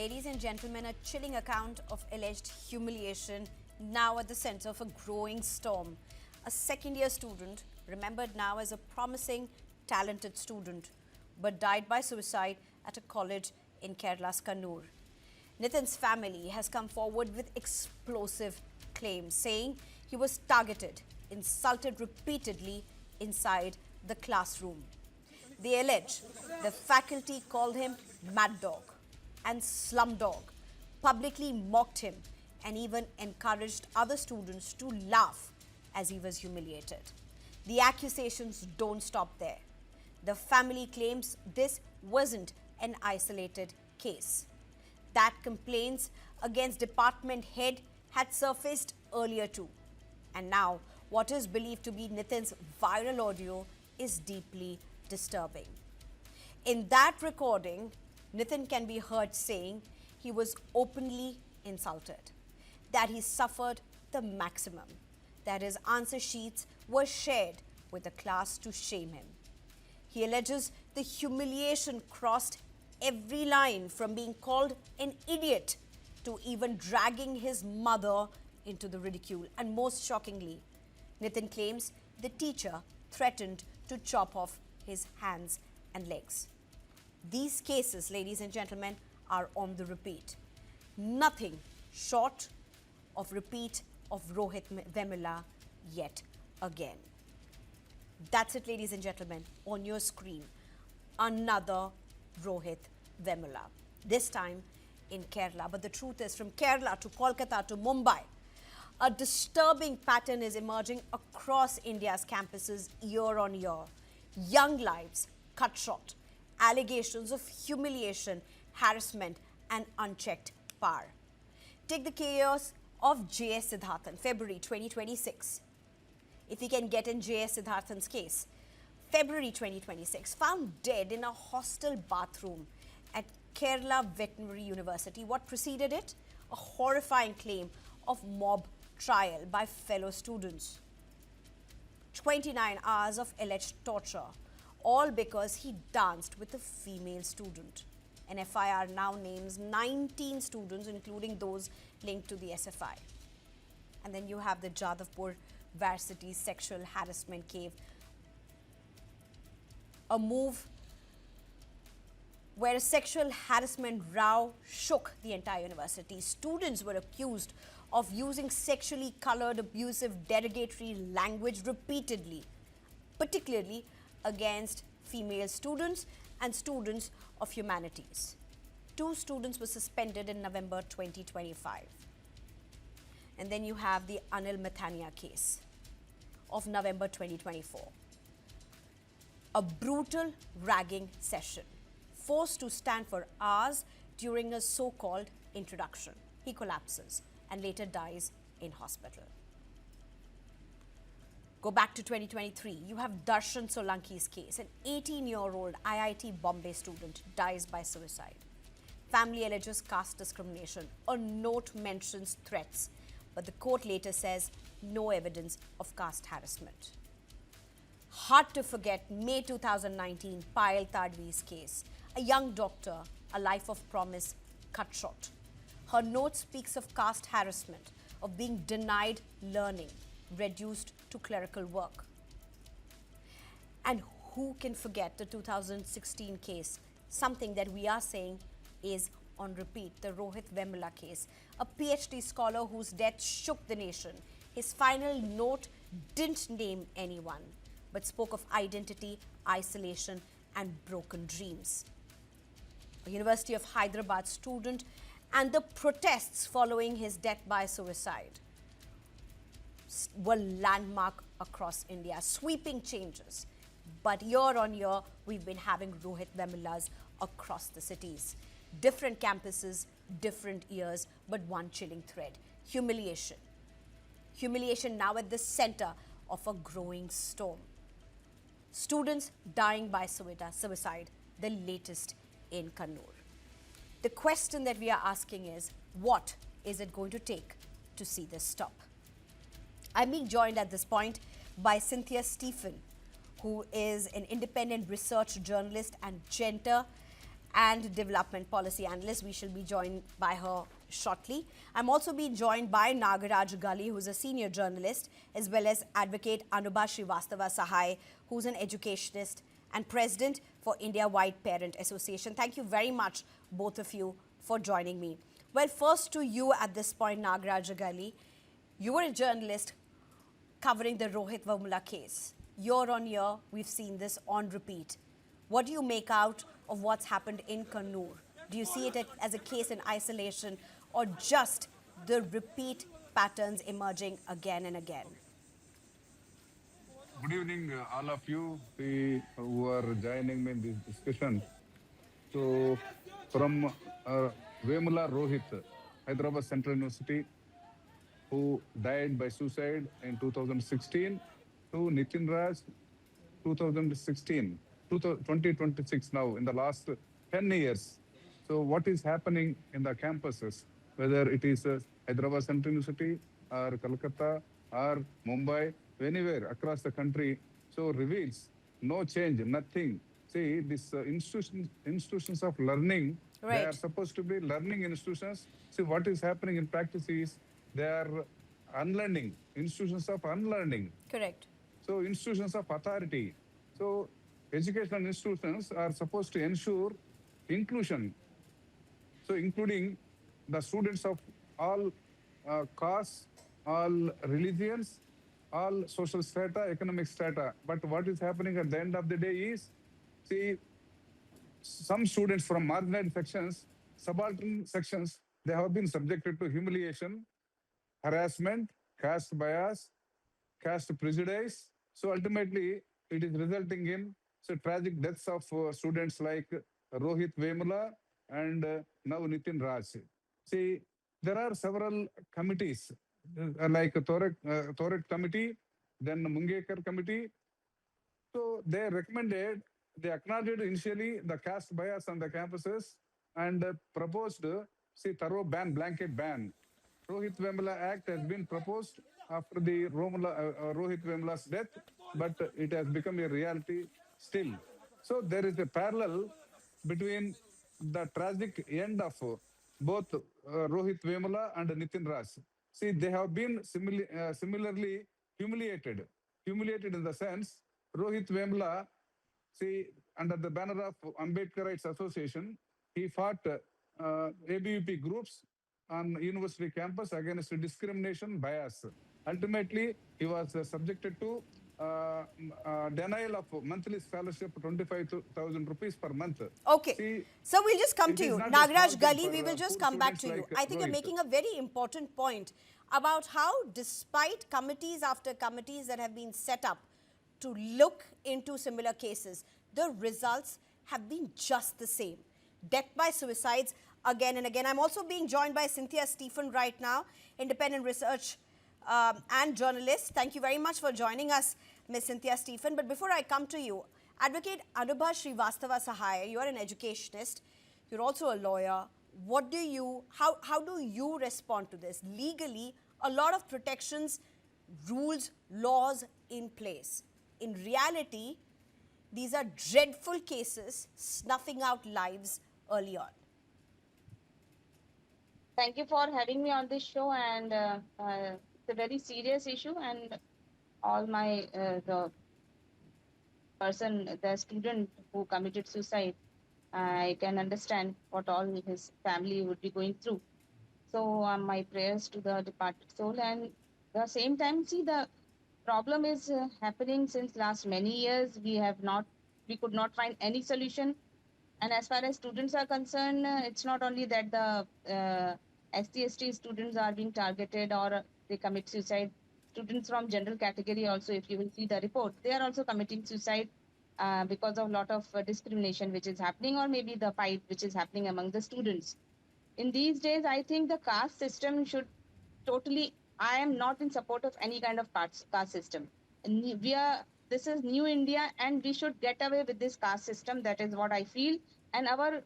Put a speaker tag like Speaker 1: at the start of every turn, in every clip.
Speaker 1: Ladies and gentlemen, a chilling account of alleged humiliation now at the center of a growing storm. A second-year student, remembered now as a promising, talented student, but died by suicide at a college in Kerala's Kannur. Nithin's family has come forward with explosive claims, saying he was targeted, insulted repeatedly inside the classroom. They allege the faculty called him mad dog and slum dog, publicly mocked him and even encouraged other students to laugh as he was humiliated. The accusations don't stop there. The family claims this wasn't an isolated case, that complaints against department head had surfaced earlier too. And now what is believed to be Nithin's viral audio is deeply disturbing. In that recording, Nithin can be heard saying he was openly insulted, that he suffered the maximum, that his answer sheets were shared with the class to shame him. He alleges the humiliation crossed every line, from being called an idiot to even dragging his mother into the ridicule. And most shockingly, Nithin claims the teacher threatened to chop off his hands and legs. These cases, ladies and gentlemen, are on the repeat. Nothing short of repeat of Rohith Vemula yet again. That's it, ladies and gentlemen. On your screen, another Rohith Vemula, this time in Kerala. But the truth is, from Kerala to Kolkata to Mumbai, a disturbing pattern is emerging across India's campuses year on year. Young lives cut short, allegations of humiliation, harassment and unchecked power. Take the chaos of J.S. Siddharthan, February 2026. If we can get in J.S. Siddharthan's case, February 2026, found dead in a hostel bathroom at Kerala Veterinary University. What preceded it? A horrifying claim of mob trial by fellow students. 29 hours of alleged torture, all because he danced with a female student. An FIR now names 19 students, including those linked to the SFI. And then you have the Jadavpur Varsity sexual harassment case, a move where a sexual harassment row shook the entire university. Students were accused of using sexually colored, abusive, derogatory language repeatedly, particularly against female students and students of humanities. 2 students were suspended in November 2025. And then you have the Anil Mathania case of November 2024. A brutal ragging session, forced to stand for hours during a so-called introduction. He collapses and later dies in hospital. Go back to 2023, you have Darshan Solanki's case. An 18-year-old IIT Bombay student dies by suicide. Family alleges caste discrimination. A note mentions threats, but the court later says no evidence of caste harassment. Hard to forget May 2019, Payal Tadvi's case. A young doctor, a life of promise cut short. Her note speaks of caste harassment, of being denied learning, reduced to clerical work. And who can forget the 2016 case, something that we are saying is on repeat, the Rohith Vemula case, a PhD scholar whose death shook the nation. His final note didn't name anyone, but spoke of identity, isolation and broken dreams. A University of Hyderabad student and the protests following his death by suicide were landmark across India, sweeping changes. But year on year, we've been having Rohith Vemulas across the cities. Different campuses, different years, but one chilling thread: humiliation. Humiliation now at the center of a growing storm. Students dying by suicide, the latest in Kannur. The question that we are asking is, what is it going to take to see this stop? I'm being joined at this point by Cynthia Stephen, who is an independent research journalist and and Development Policy Analyst. We shall be joined by her shortly. I'm also being joined by Nagaraj Gali, who's a senior journalist, as well as Advocate Anubha Srivastava Sahai, who's an educationist and President for India White Parent Association. Thank you very much, both of you, for joining me. Well, first to you at this point, Nagaraj Gali. You were a journalist covering the Rohith Vemula case. Year on year, we've seen this on repeat. What do you make out of what's happened in Kannur? Do you see it as a case in isolation or just the repeat patterns emerging again and again?
Speaker 2: Good evening, all of you who are joining me in this discussion. So, from Vemula Rohith, Hyderabad Central University, who died by suicide in 2016, to Nithin Raj, 2016, 2026 now, in the last 10 years. So what is happening in the campuses, whether it is Hyderabad Central University or Kolkata or Mumbai, anywhere across the country, so reveals no change, nothing. See, these institutions of learning, they are supposed to be learning institutions. See, what is happening in practice is they are unlearning, institutions of unlearning.
Speaker 1: Correct.
Speaker 2: So institutions of authority. So educational institutions are supposed to ensure inclusion. So including the students of all castes, all religions, all social strata, economic strata. But what is happening at the end of the day is, see, some students from marginalized sections, subaltern sections, they have been subjected to humiliation, harassment, caste bias, caste prejudice. So ultimately, it is resulting in tragic deaths of students like Rohith Vemula and now Nithin Raj. See, there are several committees like Thoret Committee, then Mungekar Committee. So they recommended, they acknowledged initially the caste bias on the campuses and proposed, thorough ban, blanket ban. Rohith Vemula Act has been proposed after the Rohith Vemula's death, but it has become a reality still. So there is a parallel between the tragic end of both Rohith Vemula and Nithin Raj. See, they have been similarly humiliated. Humiliated in the sense, Rohith Vemula, see, under the banner of Ambedkarites Association, he fought ABVP groups on university campus against discrimination bias. Ultimately, he was subjected to denial of monthly scholarship, 25,000 rupees per month.
Speaker 1: Okay. See, so we'll just come to you. Nagaraj Gali, we will just come back to you. I think you're making a very important point about how, despite committees after committees that have been set up to look into similar cases, the results have been just the same. Death by suicides again and again. I'm also being joined by Cynthia Stephen right now, independent research and journalist. Thank you very much for joining us, Ms. Cynthia Stephen. But before I come to you, Advocate Anubha Srivastava Sahai, you're an educationist, you're also a lawyer. What do you, how do you respond to this? Legally, a lot of protections, rules, laws in place. In reality, these are dreadful cases snuffing out lives early on.
Speaker 3: Thank you for having me on this show, and it's a very serious issue, and all my the student who committed suicide, I can understand what all his family would be going through. So my prayers to the departed soul. And at the same time, see, the problem is happening since last many years. We could not find any solution. And as far as students are concerned, it's not only that the ST students are being targeted or they commit suicide. Students from general category also, if you will see the report, they are also committing suicide because of a lot of discrimination which is happening, or maybe the fight which is happening among the students. In these days, I think the caste system should totally, I am not in support of any kind of caste system. This is new India, and we should get away with this caste system. That is what I feel. And our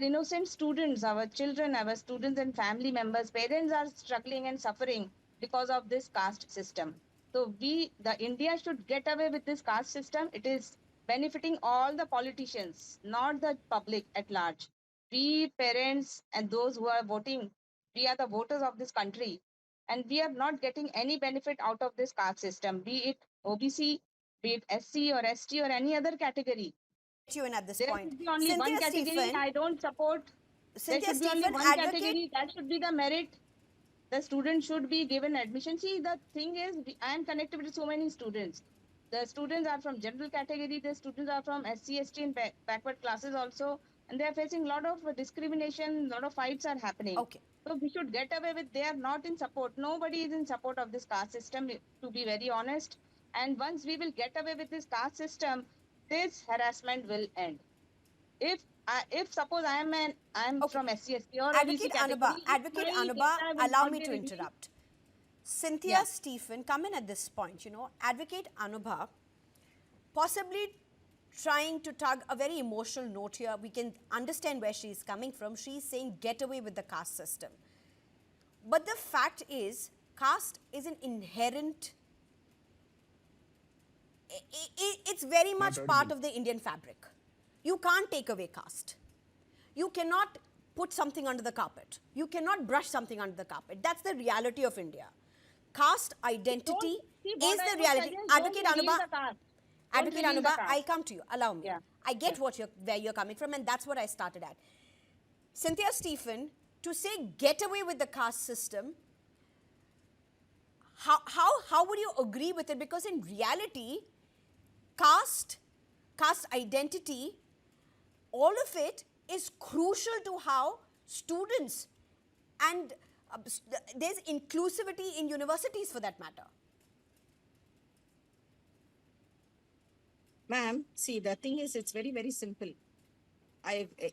Speaker 3: innocent students, our children, our students and family members, parents are struggling and suffering because of this caste system. So the India should get away with this caste system. It is benefiting all the politicians, not the public at large. We parents and those who are voting, we are the voters of this country, and we are not getting any benefit out of this caste system, be it OBC, be it SC or ST or any other category.
Speaker 1: You in at this
Speaker 3: There
Speaker 1: point.
Speaker 3: should be only one
Speaker 1: Cynthia
Speaker 3: category.
Speaker 1: Stephen,
Speaker 3: I don't support. There
Speaker 1: Cynthia
Speaker 3: should be only
Speaker 1: Stephen,
Speaker 3: one
Speaker 1: advocate.
Speaker 3: category. That should be the merit. The student should be given admission. See, the thing is, I am connected with so many students. The students are from general category. The students are from SC, ST and backward classes also. And they are facing a lot of discrimination. A lot of fights are happening.
Speaker 1: Okay.
Speaker 3: So we should get away with, they are not in support. Nobody is in support of this caste system, to be very honest. And once we will get away with this caste system, this harassment will end. If suppose I am
Speaker 1: Okay.
Speaker 3: from SC/ST or
Speaker 1: Advocate
Speaker 3: OBC category,
Speaker 1: Anubha,
Speaker 3: if
Speaker 1: Advocate
Speaker 3: my
Speaker 1: Anubha,
Speaker 3: data will
Speaker 1: allow
Speaker 3: not
Speaker 1: me
Speaker 3: be
Speaker 1: to
Speaker 3: revealed-
Speaker 1: interrupt. Cynthia
Speaker 3: Yeah.
Speaker 1: Stephen, come in at this point. Advocate Anubha, possibly trying to tug a very emotional note here. We can understand where she's coming from. She's saying get away with the caste system. But the fact is, caste is an inherent, it's very much part of the Indian fabric. You can't take away caste. You cannot put something under the carpet. You cannot brush something under the carpet. That's the reality of India. Caste identity
Speaker 3: See,
Speaker 1: is
Speaker 3: what I
Speaker 1: the
Speaker 3: would
Speaker 1: reality.
Speaker 3: suggest,
Speaker 1: Advocate
Speaker 3: don't release
Speaker 1: Anubha,
Speaker 3: the caste.
Speaker 1: Advocate
Speaker 3: Don't release the
Speaker 1: Anubha,
Speaker 3: caste.
Speaker 1: I'll come to you. Allow me.
Speaker 3: Yeah.
Speaker 1: I get where you're coming from, and that's what I started at. Cynthia Stephen, to say get away with the caste system, how would you agree with it? Because in reality, caste identity, all of it is crucial to how students and there's inclusivity in universities for that matter.
Speaker 4: Ma'am, see, the thing is, it's very, very simple.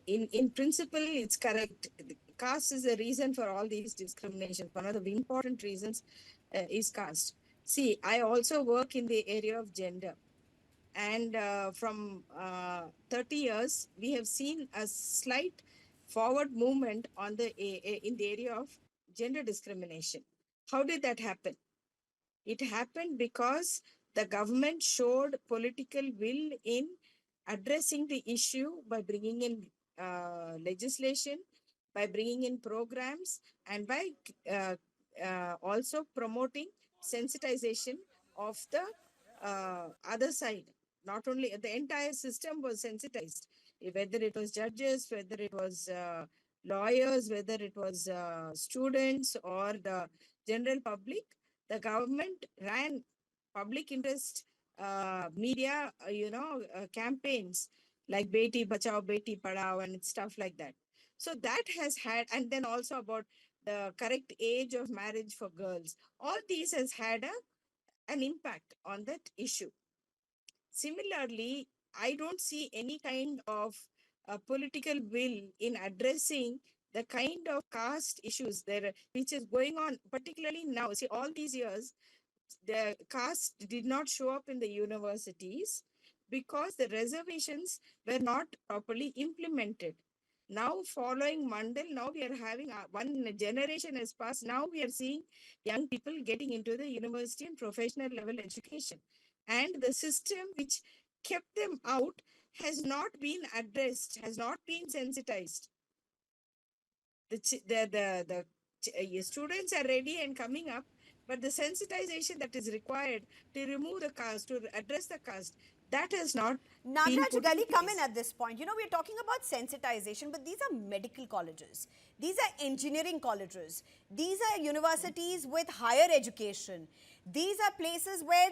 Speaker 4: In principle, it's correct. Caste is the reason for all these discriminations. One of the important reasons is caste. See, I also work in the area of gender. And from 30 years, we have seen a slight forward movement on in the area of gender discrimination. How did that happen? It happened because the government showed political will in addressing the issue by bringing in legislation, by bringing in programs, and by also promoting sensitization of the other side. Not only the entire system was sensitized, whether it was judges, whether it was lawyers, whether it was students or the general public. The government ran public interest media, campaigns like Beti Bachao, Beti Padhao and stuff like that. So that has had, and then also about the correct age of marriage for girls. All these has had an impact on that issue. Similarly, I don't see any kind of political will in addressing the kind of caste issues there, which is going on, particularly now. See, all these years, the caste did not show up in the universities because the reservations were not properly implemented. Now, following Mandal, now we are having one generation has passed. Now we are seeing young people getting into the university and professional level education. And the system which kept them out has not been addressed, has not been sensitized. The students are ready and coming up, but the sensitization that is required to remove the caste, to address the caste, that has not been
Speaker 1: Nagraj
Speaker 4: put
Speaker 1: Gali,
Speaker 4: in
Speaker 1: come
Speaker 4: place.
Speaker 1: in at this point. We're talking about sensitization, but these are medical colleges. These are engineering colleges. These are universities with higher education. These are places where,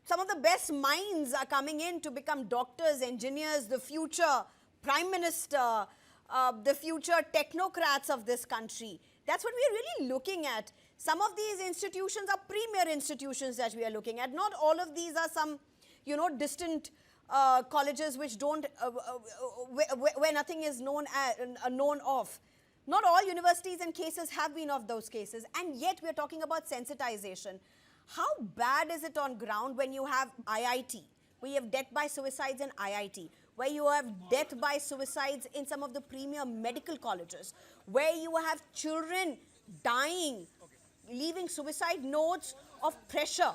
Speaker 1: some of the best minds are coming in to become doctors, engineers, the future prime minister, the future technocrats of this country. That's what we're really looking at. Some of these institutions are premier institutions that we are looking at. Not all of these are some, distant colleges which don't, where nothing is known of. Not all universities and cases have been of those cases, and yet we're talking about sensitization. How bad is it on ground when you have IIT, where you have death by suicides in IIT, where you have death by suicides in some of the premier medical colleges, where you have children dying, leaving suicide notes of pressure,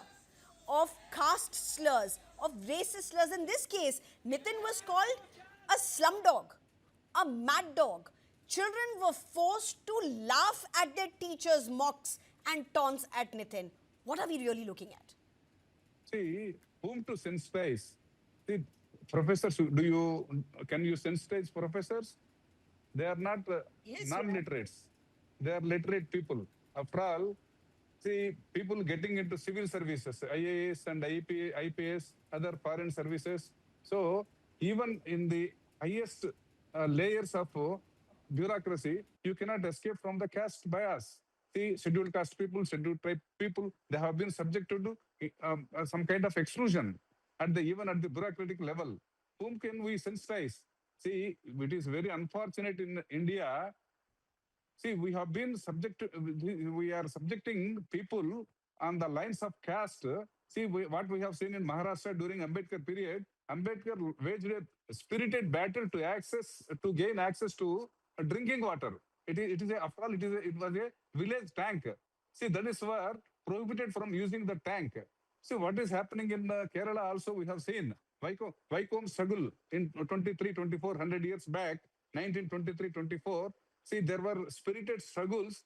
Speaker 1: of caste slurs, of racist slurs. In this case, Nithin was called a slum dog, a mad dog. Children were forced to laugh at their teachers' mocks and taunts at Nithin. What are we really looking at?
Speaker 2: See, whom to sensitize? See, professors, can you sensitize professors? They are not
Speaker 4: Yes,
Speaker 2: non-literates. They are literate people. After all, see, people getting into civil services, IAS and IPS, other foreign services. So even in the highest layers of bureaucracy, you cannot escape from the caste bias. See, scheduled caste people, scheduled tribe people, they have been subjected to some kind of exclusion even at the bureaucratic level. Whom can we sensitize? See, it is very unfortunate in India. See, we have been we are subjecting people on the lines of caste. See, what we have seen in Maharashtra during Ambedkar period, Ambedkar waged a spirited battle to gain access to drinking water. After all, it was a village tank. See, that is where prohibited from using the tank. See, what is happening in Kerala also we have seen. Vaikom struggle in 23, 24, 100 years back, 1923, 24. See, there were spirited struggles.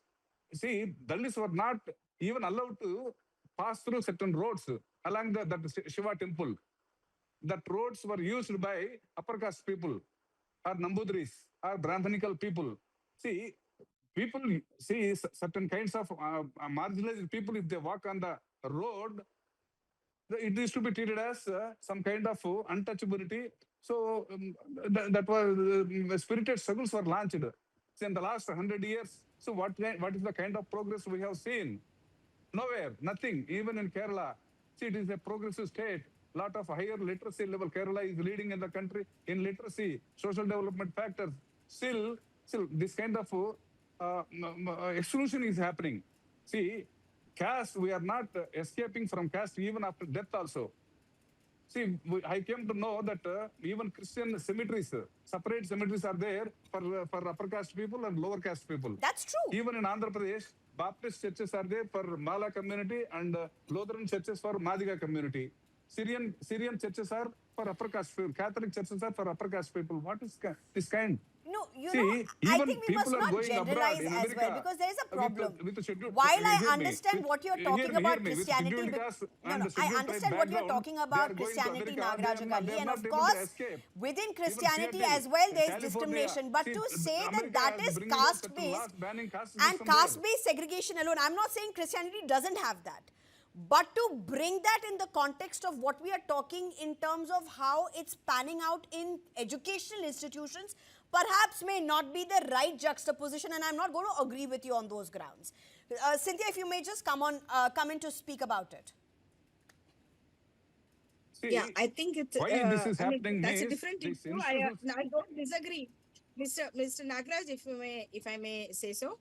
Speaker 2: See, Dalits were not even allowed to pass through certain roads along that Shiva temple. That roads were used by upper caste people, or Nambudris, or Brahmanical people. See, people see certain kinds of marginalized people, if they walk on the road, it is to be treated as some kind of untouchability. So that was spirited struggles were launched. See, in the last 100 years. So what is the kind of progress we have seen? Nowhere, nothing. Even in Kerala, see, it is a progressive state. Lot of higher literacy level. Kerala is leading in the country in literacy, social development factors. Still this kind of exclusion is happening. See, caste, we are not escaping from caste even after death also. See, I came to know that even Christian cemeteries, separate cemeteries are there for upper caste people and lower caste people.
Speaker 1: That's true.
Speaker 2: Even in Andhra Pradesh, Baptist churches are there for Mala community and Lutheran churches for Madiga community. Syrian churches are for upper caste people. Catholic churches are for upper caste people. What is this kind?
Speaker 1: No,
Speaker 2: See,
Speaker 1: I
Speaker 2: even
Speaker 1: think we must
Speaker 2: people are
Speaker 1: not
Speaker 2: going abroad
Speaker 1: generalize
Speaker 2: in
Speaker 1: as
Speaker 2: America
Speaker 1: well, because there is a problem.
Speaker 2: with the scheduled.
Speaker 1: While
Speaker 2: Hear
Speaker 1: I
Speaker 2: me.
Speaker 1: understand what you're talking about
Speaker 2: With
Speaker 1: Christianity,
Speaker 2: scheduled caste and the
Speaker 1: I
Speaker 2: scheduled tribe
Speaker 1: understand what you're
Speaker 2: background,
Speaker 1: talking
Speaker 2: they are
Speaker 1: about
Speaker 2: going to
Speaker 1: Christianity,
Speaker 2: America,
Speaker 1: Nagraj
Speaker 2: they are
Speaker 1: Ali, and
Speaker 2: not
Speaker 1: of
Speaker 2: able to
Speaker 1: course,
Speaker 2: escape.
Speaker 1: within
Speaker 2: Even
Speaker 1: Christianity
Speaker 2: Seattle,
Speaker 1: as well, there is
Speaker 2: California.
Speaker 1: discrimination. But
Speaker 2: See,
Speaker 1: to say that
Speaker 2: America
Speaker 1: that
Speaker 2: is
Speaker 1: is
Speaker 2: bringing out certain
Speaker 1: caste-based
Speaker 2: laws banning caste
Speaker 1: and
Speaker 2: system there.
Speaker 1: caste-based segregation alone, I'm not saying Christianity doesn't have that. But to bring that in the context of what we are talking in terms of how it's panning out in educational institutions, perhaps may not be the right juxtaposition, and I'm not going to agree with you on those grounds. Cynthia, if you may just come in to speak about it.
Speaker 2: See,
Speaker 4: Yeah, I think it's.
Speaker 2: why this is
Speaker 4: I mean,
Speaker 2: happening
Speaker 4: that's a
Speaker 2: means
Speaker 4: different
Speaker 2: these
Speaker 4: issue. I don't disagree, Mr. Nagraj, if I may say so.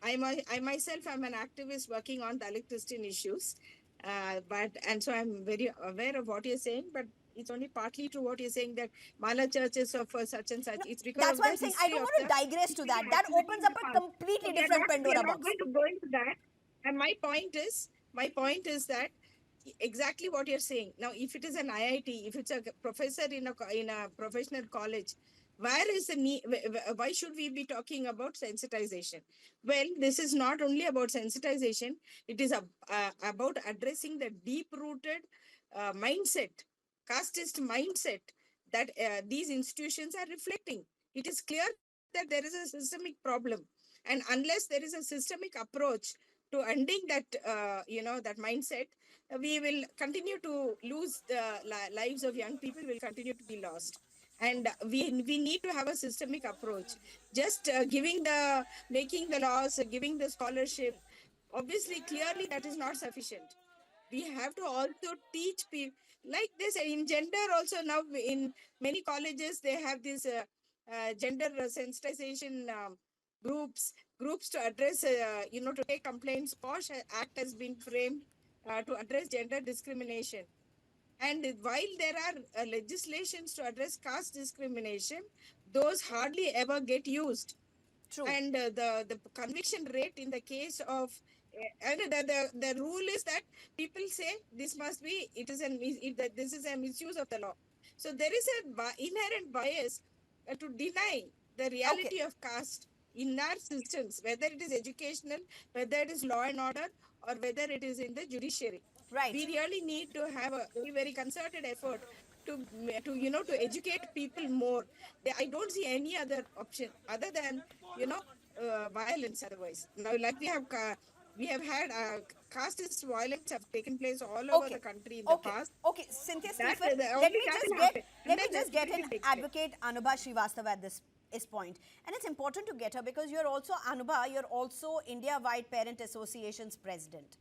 Speaker 4: I myself am an activist working on Dalit Christian issues, and so I'm very aware of what you're saying. But it's only partly true what you're saying, that Mala churches of such and such. It's because
Speaker 1: That's
Speaker 4: of
Speaker 1: why
Speaker 4: the
Speaker 1: I'm saying I
Speaker 4: history
Speaker 1: don't
Speaker 4: of
Speaker 1: want to
Speaker 4: the
Speaker 1: digress to that.
Speaker 4: history
Speaker 1: That
Speaker 4: activity
Speaker 1: opens
Speaker 4: in
Speaker 1: up
Speaker 4: the
Speaker 1: a
Speaker 4: past.
Speaker 1: completely
Speaker 4: So we are
Speaker 1: different
Speaker 4: not
Speaker 1: Pandora box.
Speaker 4: going to go into that. And my point is that exactly what you're saying. Now, if it is an IIT, if it's a professor in a professional college, where is the need? Why should we be talking about sensitization? Well, this is not only about sensitization. It is about addressing the deep-rooted mindset, casteist mindset that these institutions are reflecting. It is clear that there is a systemic problem, and unless there is a systemic approach to ending that, that mindset, we will continue to lose the lives of young people. Will continue to be lost. And we need to have a systemic approach. Just making the laws, giving the scholarship, obviously, clearly that is not sufficient. We have to also teach people like this. In gender also, now in many colleges they have this gender sensitization groups to address, to take complaints. POSH Act has been framed to address gender discrimination. And while there are legislations to address caste discrimination, those hardly ever get used.
Speaker 1: True.
Speaker 4: And the conviction rate in the case of And the rule is that people say this must be, it is that this is a misuse of the law. So there is a inherent bias to deny the reality of caste in our systems, whether it is educational, whether it is law and order, or whether it is in the judiciary.
Speaker 1: Right.
Speaker 4: We really need to have a very, very concerted effort to educate people more. I don't see any other option other than violence. Otherwise, now like we have had casteist violence have taken place all over the country in the past.
Speaker 1: Okay, Cynthia
Speaker 4: That
Speaker 1: Stephen,
Speaker 4: the
Speaker 1: let
Speaker 4: only
Speaker 1: me
Speaker 4: that
Speaker 1: just
Speaker 4: will
Speaker 1: get
Speaker 4: happen.
Speaker 1: let
Speaker 4: And
Speaker 1: me
Speaker 4: then
Speaker 1: just
Speaker 4: the
Speaker 1: get an
Speaker 4: security takes place.
Speaker 1: advocate Anubha Srivastava at this point, and it's important to get her because you're also Anubha, you're also India-wide Parent Association's president.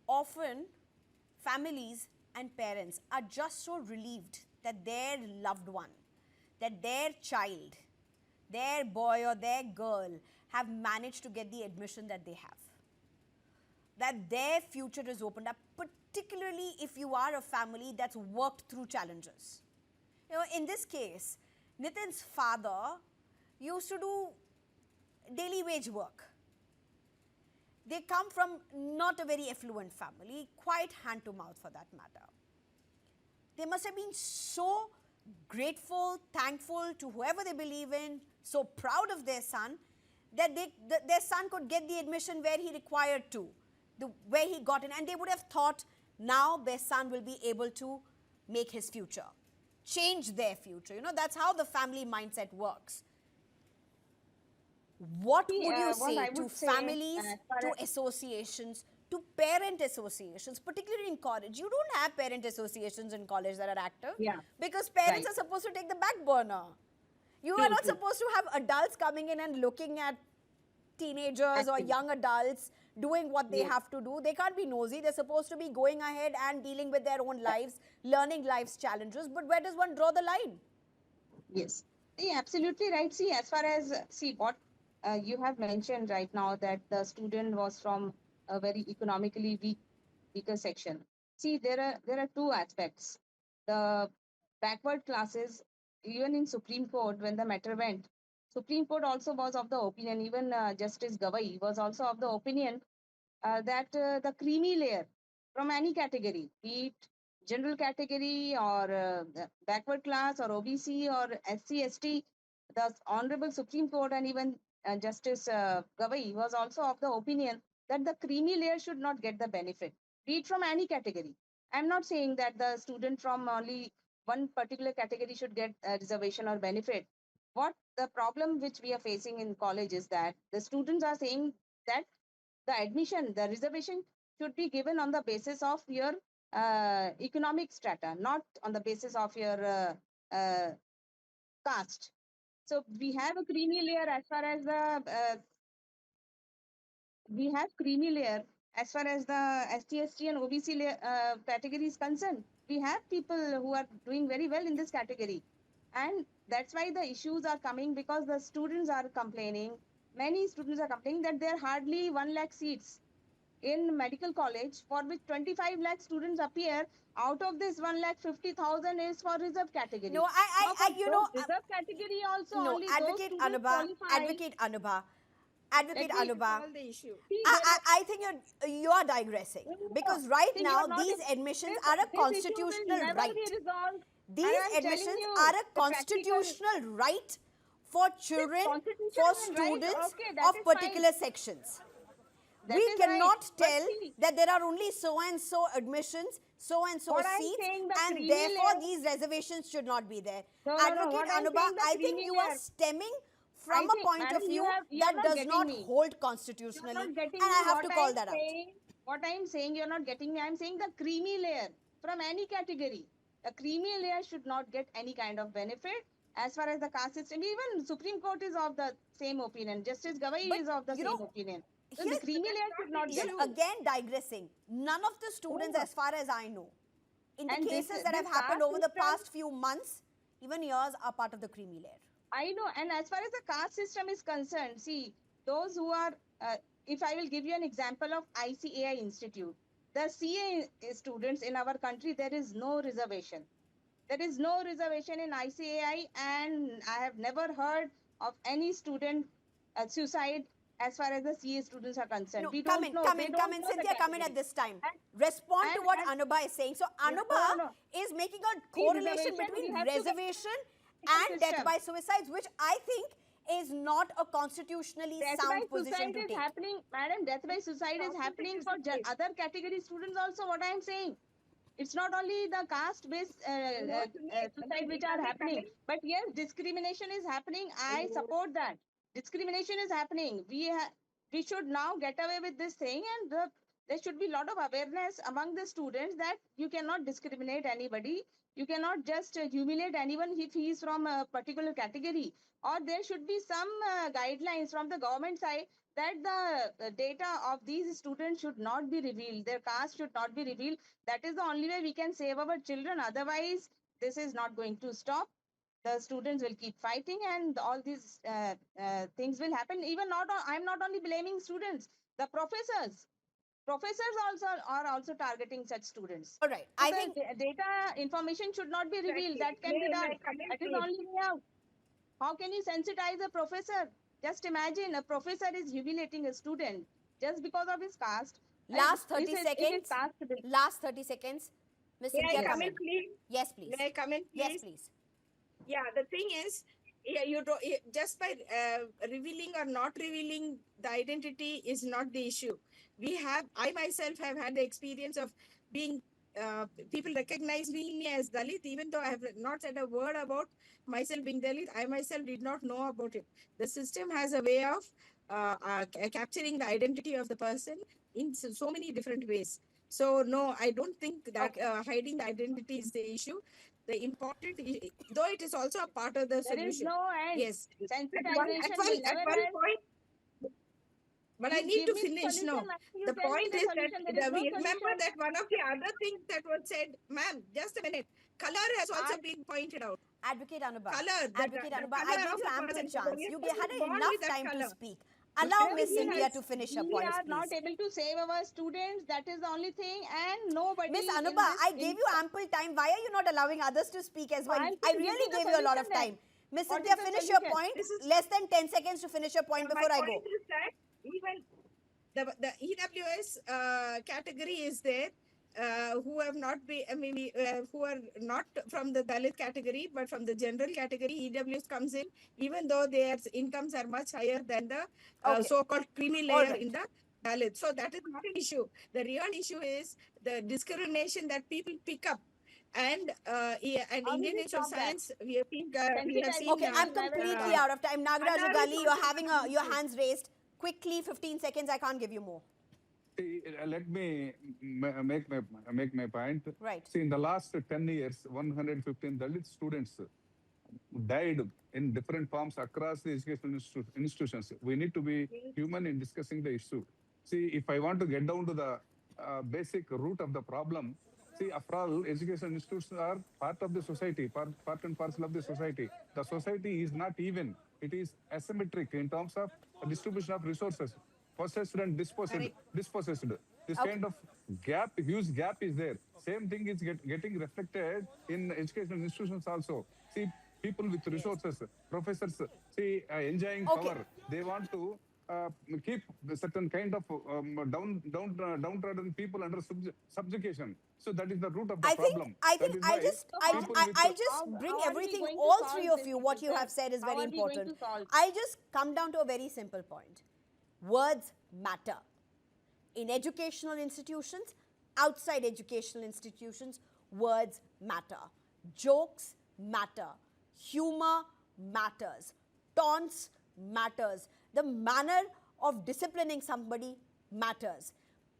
Speaker 1: Often, families and parents are just so relieved that their loved one, that their child, their boy or their girl have managed to get the admission that they have, that their future is opened up, particularly if you are a family that's worked through challenges. You know, in this case, Nithin's father used to do daily wage work. They come from not a very affluent family, quite hand to mouth for that matter. They must have been so grateful, thankful to whoever they believe in, so proud of their son, that their son could get the admission where he required to, where he got in. And they would have thought now their son will be able to make his future, change their future. You know, that's how the family mindset works. What
Speaker 3: See,
Speaker 1: would you
Speaker 3: what
Speaker 1: say
Speaker 3: I
Speaker 1: to
Speaker 3: would say,
Speaker 1: families,
Speaker 3: as far
Speaker 1: to
Speaker 3: as
Speaker 1: associations, to parent associations, particularly in college? You don't have parent associations in college that are active,
Speaker 3: Yeah.
Speaker 1: because parents
Speaker 3: Right.
Speaker 1: are supposed to take the back burner. You
Speaker 3: True,
Speaker 1: are not
Speaker 3: true.
Speaker 1: supposed to have adults coming in and looking at teenagers or
Speaker 3: Active.
Speaker 1: young adults doing what they
Speaker 3: Yes.
Speaker 1: have to do. They can't be nosy. They're supposed to be going ahead and dealing with their own lives, learning life's challenges. But where does one draw the line?
Speaker 3: Yes. See, absolutely right. See, as far as see what you have mentioned right now, that the student was from a very economically weaker section. See, there are two aspects. The backward classes, even in Supreme Court, when the matter went, Supreme Court also was of the opinion. Even Justice Gavai was also of the opinion that the creamy layer from any category, be it general category or the backward class or OBC or SC, ST, the Honorable Supreme Court and even Justice Gavai was also of the opinion that the creamy layer should not get the benefit, be it from any category. I'm not saying that the student from only one particular category should get a reservation or benefit. What the problem which we are facing in college is that the students are saying that the reservation should be given on the basis of your economic strata, not on the basis of your caste. So we have a creamy layer as far as the we have creamy layer as far as the ST, and OBC category is concerned. We have people who are doing very well in this category, and that's why the issues are coming, because the students are complaining. Many students are complaining that there are hardly 1 lakh seats in medical college, for which 25 lakh students appear. Out of this, 1,50,000 is for reserve category.
Speaker 1: No,
Speaker 3: Now, for
Speaker 1: you know,
Speaker 3: those reserve category also,
Speaker 1: no,
Speaker 3: only those
Speaker 1: Advocate
Speaker 3: students
Speaker 1: Anubha,
Speaker 3: qualify.
Speaker 1: Advocate Anubha, Advocate
Speaker 3: Let me
Speaker 1: Anubha.
Speaker 4: All the issue.
Speaker 3: See,
Speaker 1: I think you are digressing, because right
Speaker 3: see,
Speaker 1: now
Speaker 3: you're not
Speaker 1: these admissions
Speaker 3: this,
Speaker 1: are a
Speaker 3: this issue will
Speaker 1: constitutional
Speaker 3: never
Speaker 1: right.
Speaker 3: be resolved.
Speaker 1: These
Speaker 3: And I'm telling
Speaker 1: admissions
Speaker 3: you,
Speaker 1: are a
Speaker 3: the practical
Speaker 1: constitutional right for children,
Speaker 3: constitution
Speaker 1: for
Speaker 3: is right.
Speaker 1: students
Speaker 3: Okay, that
Speaker 1: of
Speaker 3: is fine.
Speaker 1: particular sections.
Speaker 3: That
Speaker 1: We
Speaker 3: is right.
Speaker 1: cannot
Speaker 3: But
Speaker 1: tell
Speaker 3: see,
Speaker 1: that there are only so and so admissions, so and so
Speaker 3: what I'm
Speaker 1: seats,
Speaker 3: saying, the
Speaker 1: and
Speaker 3: creamy
Speaker 1: therefore
Speaker 3: layer.
Speaker 1: these reservations should not be there.
Speaker 3: No,
Speaker 1: Advocate
Speaker 3: what I'm
Speaker 1: Anubha,
Speaker 3: saying, the
Speaker 1: I think
Speaker 3: creamy
Speaker 1: you are
Speaker 3: layer.
Speaker 1: stemming
Speaker 3: I
Speaker 1: from a
Speaker 3: think,
Speaker 1: point
Speaker 3: madam,
Speaker 1: of view
Speaker 3: you're
Speaker 1: that
Speaker 3: not
Speaker 1: does
Speaker 3: getting
Speaker 1: not
Speaker 3: me.
Speaker 1: hold
Speaker 3: You're
Speaker 1: constitutionally,
Speaker 3: not
Speaker 1: and
Speaker 3: getting
Speaker 1: I
Speaker 3: me.
Speaker 1: have
Speaker 3: What
Speaker 1: to call
Speaker 3: I'm
Speaker 1: that out.
Speaker 3: saying, what I'm saying, you're not getting me. I'm saying the creamy layer from any category. The creamy layer should not get any kind of benefit as far as the caste system. Even Supreme Court is of the same opinion. Justice Gavai
Speaker 1: But
Speaker 3: is of the
Speaker 1: you
Speaker 3: same
Speaker 1: know,
Speaker 3: opinion. So the
Speaker 1: here's
Speaker 3: creamy layer should not
Speaker 1: you're
Speaker 3: get.
Speaker 1: again digressing. None of the students,
Speaker 3: Oh.
Speaker 1: as far as I know, in the
Speaker 3: And
Speaker 1: cases that have
Speaker 3: this
Speaker 1: happened
Speaker 3: caste
Speaker 1: over the
Speaker 3: system,
Speaker 1: past few months, even years, are part of the creamy layer.
Speaker 3: I know. And as far as the caste system is concerned, see, those who are, if I will give you an example of ICAI Institute, the CA students in our country, there is no reservation. There is no reservation in ICAI, and I have never heard of any student suicide as far as the CA students are concerned.
Speaker 1: No,
Speaker 3: We
Speaker 1: come
Speaker 3: don't
Speaker 1: in,
Speaker 3: know.
Speaker 1: come
Speaker 3: They
Speaker 1: in,
Speaker 3: don't
Speaker 1: come in,
Speaker 3: know the
Speaker 1: Cynthia, come in at
Speaker 3: category.
Speaker 1: this time.
Speaker 3: And-
Speaker 1: Respond to what
Speaker 3: and-
Speaker 1: Anubha is saying. So
Speaker 3: no,
Speaker 1: Anubha
Speaker 3: no.
Speaker 1: is making a correlation
Speaker 3: reservation,
Speaker 1: between
Speaker 3: we have to get
Speaker 1: reservation
Speaker 3: the
Speaker 1: and death
Speaker 3: system.
Speaker 1: by suicides, which I think is not a constitutionally
Speaker 3: Death by
Speaker 1: sound position
Speaker 3: suicide
Speaker 1: to
Speaker 3: is
Speaker 1: take.
Speaker 3: happening, madam. Death by suicide is happening for other category students also. What I am saying, it's not only the caste-based suicide which are happening, but yes, discrimination is happening. I support that. Discrimination is happening. We should now get away with this thing, and there should be a lot of awareness among the students that you cannot discriminate anybody. You cannot just humiliate anyone if he is from a particular category. Or there should be some guidelines from the government side that the data of these students should not be revealed. Their caste should not be revealed. That is the only way we can save our children. Otherwise, this is not going to stop. The students will keep fighting, and all these things will happen. Even I'm not only blaming students, the professors. Professors also are also targeting such students.
Speaker 1: All right.
Speaker 3: So
Speaker 1: I
Speaker 3: the
Speaker 1: think
Speaker 3: data information should not be revealed. That can be done. That is the only way out. How can you sensitize a professor? Just imagine a professor is humiliating a student just because of his caste.
Speaker 1: last
Speaker 3: It
Speaker 1: 30
Speaker 3: is
Speaker 1: seconds.
Speaker 3: caste-based.
Speaker 1: Last 30 seconds. Miss
Speaker 4: May
Speaker 1: Cynthia,
Speaker 4: I
Speaker 1: come
Speaker 4: come
Speaker 1: in.
Speaker 4: in, please?
Speaker 1: Yes, please.
Speaker 4: May I come in, please?
Speaker 1: Yes, please.
Speaker 4: Yeah, the thing is, yeah, just by revealing or not revealing the identity is not the issue. I myself have had the experience of being, people recognize me as Dalit, even though I have not said a word about myself being Dalit. I myself did not know about it. The system has a way of capturing the identity of the person in so many different ways. So no, I don't think that
Speaker 1: Okay.
Speaker 4: hiding the identity is the issue. The important, though it is also a part of the
Speaker 3: There is
Speaker 4: solution.
Speaker 3: no end.
Speaker 4: Yes.
Speaker 3: Sensitization will
Speaker 4: At
Speaker 3: never
Speaker 4: one
Speaker 3: end.
Speaker 4: point, but I
Speaker 3: You
Speaker 4: need
Speaker 3: give
Speaker 4: to
Speaker 3: me the
Speaker 4: finish
Speaker 3: solution,
Speaker 4: now.
Speaker 3: Matthew, you
Speaker 4: The
Speaker 3: tell me
Speaker 4: point
Speaker 3: the
Speaker 4: is that
Speaker 3: solution. There is no
Speaker 4: we remember
Speaker 3: solution.
Speaker 4: that one of the other things that was said, ma'am, just a minute. Color has also been pointed out.
Speaker 1: Advocate Anubha.
Speaker 4: Colour,
Speaker 1: Advocate
Speaker 4: the
Speaker 1: Anubha, I
Speaker 4: colour
Speaker 1: gave
Speaker 4: of
Speaker 1: you
Speaker 4: the
Speaker 1: ample
Speaker 4: person.
Speaker 1: chance.
Speaker 4: The
Speaker 1: You
Speaker 4: person
Speaker 1: had
Speaker 4: is born
Speaker 1: enough
Speaker 4: with that
Speaker 1: time to
Speaker 4: colour.
Speaker 1: speak. Allow
Speaker 4: Well,
Speaker 1: Miss
Speaker 4: he
Speaker 1: Cynthia
Speaker 4: has-
Speaker 1: to finish her
Speaker 3: We
Speaker 1: points,
Speaker 3: are not
Speaker 1: please.
Speaker 3: able to save our students. That is the only thing. And nobody.
Speaker 1: Miss
Speaker 3: in
Speaker 1: Anubha,
Speaker 3: this-
Speaker 1: I gave you ample time. Why are you not allowing others to speak as well?
Speaker 3: I'll
Speaker 1: I
Speaker 3: give
Speaker 1: really
Speaker 3: you the
Speaker 1: gave you a lot of
Speaker 3: solution then.
Speaker 1: time. Miss
Speaker 3: What
Speaker 1: Cynthia,
Speaker 3: is the
Speaker 1: finish your
Speaker 3: solution?
Speaker 1: point.
Speaker 4: This is-
Speaker 1: Less than 10 seconds to finish your point before I
Speaker 4: My
Speaker 1: go.
Speaker 4: point is that even the EWS category is there, who have not been, who are not from the Dalit category, but from the general category, EWS comes in, even though their incomes are much higher than the
Speaker 1: Okay.
Speaker 4: so-called creamy
Speaker 1: All
Speaker 4: layer
Speaker 1: right.
Speaker 4: in the Dalit. So that is not an issue. The real issue is the discrimination that people pick up. And and
Speaker 3: How do
Speaker 4: Indian
Speaker 3: we
Speaker 4: Institute of
Speaker 3: stop that?
Speaker 4: Science, we have seen.
Speaker 1: Okay, I'm completely out of time. Nagaraj
Speaker 4: Kannur is
Speaker 1: Gali, you're
Speaker 4: also
Speaker 1: having
Speaker 4: not
Speaker 1: your hands raised. Quickly, 15 seconds. I can't give you more.
Speaker 2: See, let me make my point.
Speaker 1: Right.
Speaker 2: See, in the last 10 years, 115 Dalit students died in different forms across the educational institutions. We need to be human in discussing the issue. See, if I want to get down to the basic root of the problem, see, after all, educational institutions are part of the society, part and parcel of the society. The society is not even. It is asymmetric in terms of distribution of resources, possessed and dispossessed. This
Speaker 1: Okay.
Speaker 2: kind of gap, huge gap is there. Same thing is getting reflected in educational institutions also. See, people with resources, professors, see, enjoying
Speaker 1: Okay.
Speaker 2: power. They want to keep a certain kind of downtrodden people under subjugation. So that is the root of the problem.
Speaker 1: I
Speaker 2: That
Speaker 1: think
Speaker 2: is why people with-
Speaker 1: I'll just
Speaker 3: How-
Speaker 1: bring
Speaker 3: how are we
Speaker 1: everything,
Speaker 3: going to
Speaker 1: all
Speaker 3: solve
Speaker 1: three of
Speaker 3: this
Speaker 1: you, what you
Speaker 3: issue,
Speaker 1: have
Speaker 3: sir?
Speaker 1: said is
Speaker 3: How
Speaker 1: very
Speaker 3: are we going to
Speaker 1: important.
Speaker 3: solve?
Speaker 1: I'll just come down to a very simple point. Words matter. In educational institutions, outside educational institutions, words matter. Jokes matter. Humor matters. Taunts matters. The manner of disciplining somebody matters,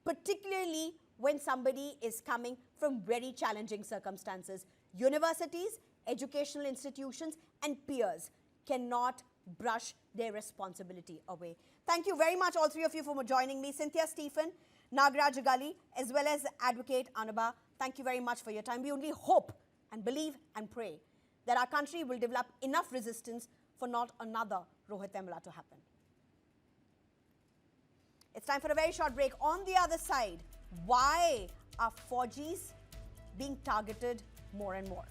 Speaker 1: particularly when somebody is coming from very challenging circumstances. Universities, educational institutions, and peers cannot brush their responsibility away. Thank you very much, all three of you, for joining me. Cynthia Stephen, Nagaraj Gali, as well as Advocate Anubha, thank you very much for your time. We only hope and believe and pray that our country will develop enough resistance for not another Rohith Vemula to happen. It's time for a very short break. On the other side, why are 4Gs being targeted more and more?